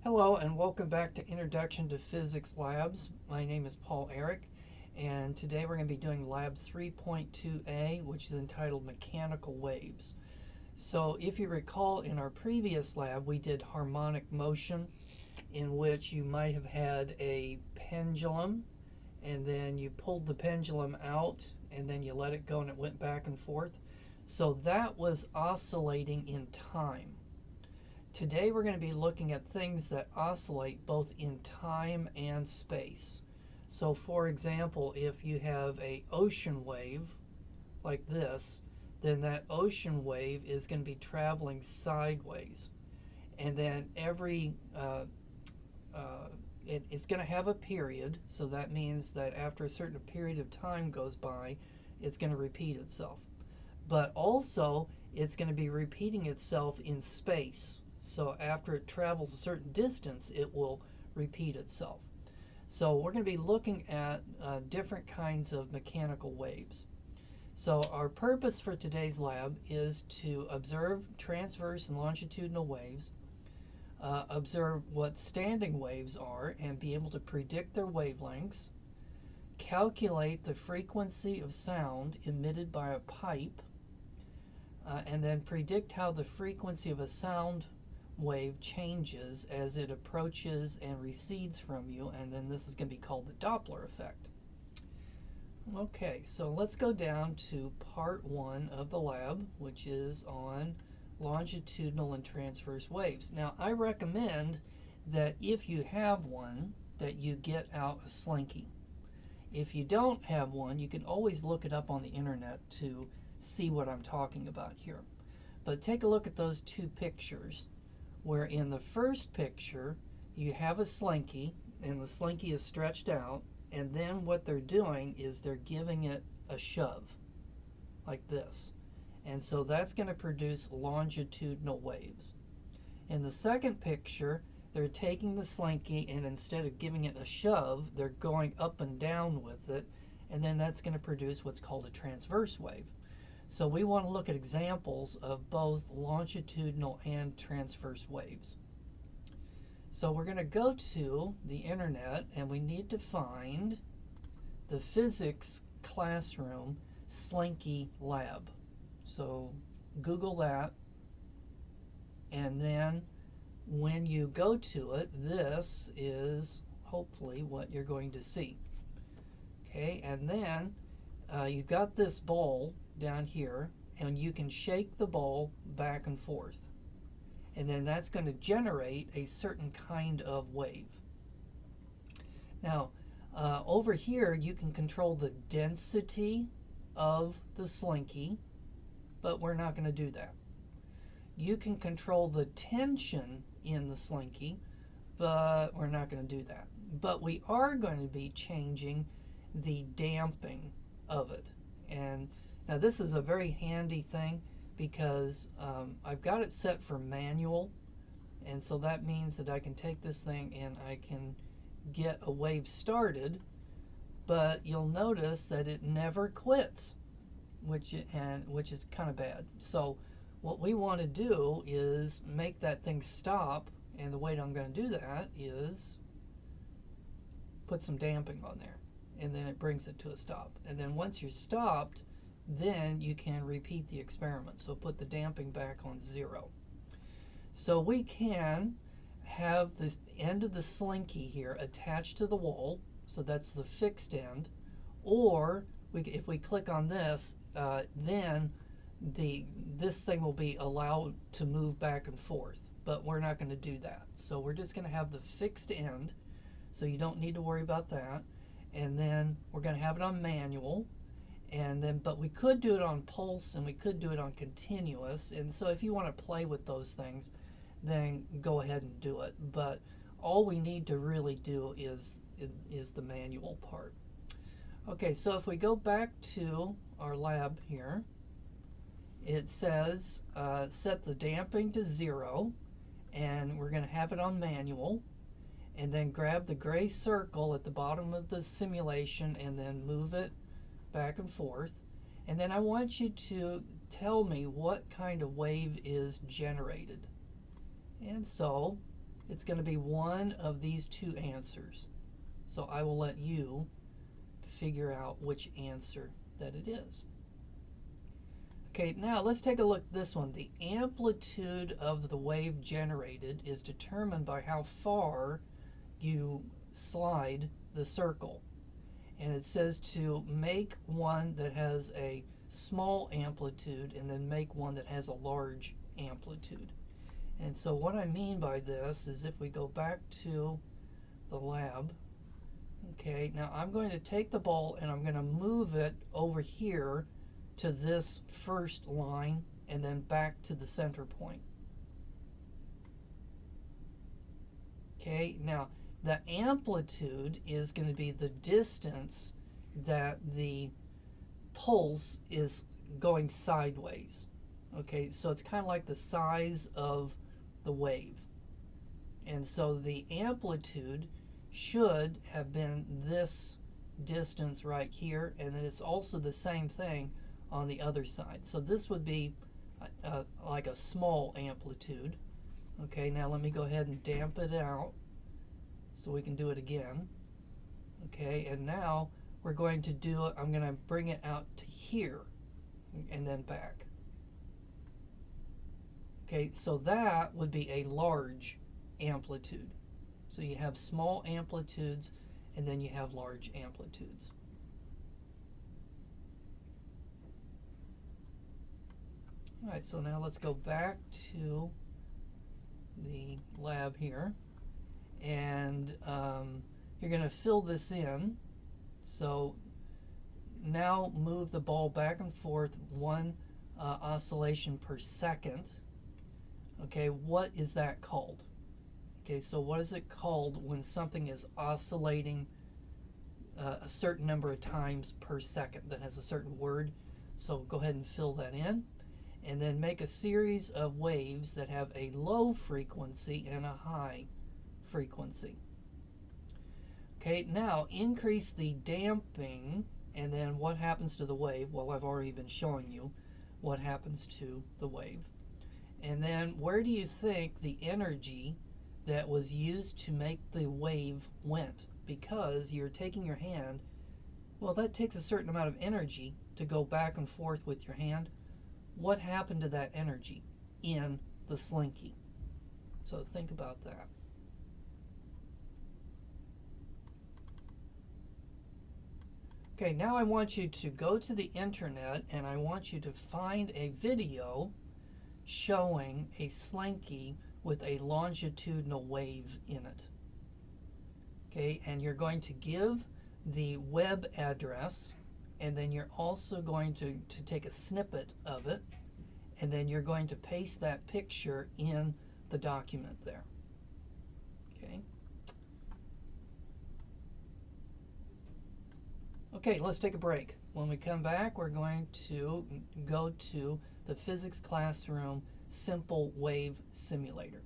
Hello and welcome back to Introduction to Physics Labs. My name is Paul Eric, and today we're going to be doing Lab 3.2a, which is entitled Mechanical Waves. So if you recall, in our previous lab we did harmonic motion, in which you might have had a pendulum and then you pulled the pendulum out and then you let it go and it went back and forth. So that was oscillating in time. Today we're going to be looking at things that oscillate both in time and space. So for example, if you have an ocean wave like this, then that ocean wave is going to be traveling sideways. And then it's going to have a period, so that means that after a certain period of time goes by, it's going to repeat itself. But also, it's going to be repeating itself in space. So after it travels a certain distance, it will repeat itself. So we're going to be looking at different kinds of mechanical waves. So our purpose for today's lab is to observe transverse and longitudinal waves, observe what standing waves are and be able to predict their wavelengths, calculate the frequency of sound emitted by a pipe, and then predict how the frequency of a sound wave changes as it approaches and recedes from you, and then this is going to be called the Doppler effect. Okay, so let's go down to part one of the lab, which is on longitudinal and transverse waves. Now, I recommend that if you have one, that you get out a Slinky. If you don't have one, you can always look it up on the internet to see what I'm talking about here. But take a look at those two pictures, where in the first picture you have a Slinky and the Slinky is stretched out, and then what they're doing is they're giving it a shove like this, and so that's going to produce longitudinal waves. In the second picture, they're taking the Slinky and instead of giving it a shove, they're going up and down with it, and then that's going to produce what's called a transverse wave. So we want to look at examples of both longitudinal and transverse waves. So we're going to go to the internet and we need to find the physics classroom Slinky Lab. So Google that, and then when you go to it, this is hopefully what you're going to see. Okay, and then you've got this ball down here, and you can shake the ball back and forth, and then that's going to generate a certain kind of wave. Now over here you can control the density of the Slinky, but we're not going to do that. You can control the tension in the Slinky, but we're not going to do that. But we are going to be changing the damping of it. And now this is a very handy thing because I've got it set for manual, and so that means that I can take this thing and I can get a wave started, but you'll notice that it never quits, which is kind of bad. So what we want to do is make that thing stop, and the way I'm going to do that is put some damping on there, and then it brings it to a stop. And then once you're stopped, then you can repeat the experiment. So put the damping back on 0. So we can have this end of the Slinky here attached to the wall, so that's the fixed end, or if we click on this, then this thing will be allowed to move back and forth, but we're not going to do that. So we're just going to have the fixed end, so you don't need to worry about that. And then we're going to have it on manual, and then but we could do it on pulse and we could do it on continuous, and so if you want to play with those things, then go ahead and do it. But all we need to really do is the manual part. Okay, so if we go back to our lab here, it says set the damping to 0, and we're going to have it on manual, and then grab the gray circle at the bottom of the simulation and then move it back and forth. And then I want you to tell me what kind of wave is generated. And so it's going to be one of these two answers. So I will let you figure out which answer that it is. Okay, now let's take a look at this one. The amplitude of the wave generated is determined by how far you slide the circle. And it says to make one that has a small amplitude and then make one that has a large amplitude. And so what I mean by this is if we go back to the lab, okay, now I'm going to take the ball and I'm going to move it over here to this first line and then back to the center point. Okay, now the amplitude is going to be the distance that the pulse is going sideways. Okay, so it's kind of like the size of the wave. And so the amplitude should have been this distance right here, and then it's also the same thing on the other side. So this would be like a small amplitude. Okay, now let me go ahead and dampen it out so we can do it again. Okay, and now we're going to do it, I'm going to bring it out to here and then back. Okay, so that would be a large amplitude. So you have small amplitudes and then you have large amplitudes. All right, so now let's go back to the lab here, and you're going to fill this in. So now move the ball back and forth 1 oscillation per second. Okay, what is that called? Okay, so what is it called when something is oscillating a certain number of times per second that has a certain word? So go ahead and fill that in. And then make a series of waves that have a low frequency and a high frequency. Okay, now increase the damping, and then what happens to the wave? Well, I've already been showing you what happens to the wave. And then where do you think the energy that was used to make the wave went? Because you're taking your hand, well, that takes a certain amount of energy to go back and forth with your hand. What happened to that energy in the slinky? So think about that. Okay, now I want you to go to the internet and I want you to find a video showing a slinky with a longitudinal wave in it. Okay, and you're going to give the web address, and then you're also going to take a snippet of it, and then you're going to paste that picture in the document there. Okay. Okay, let's take a break. When we come back, we're going to go to the physics classroom simple wave simulator.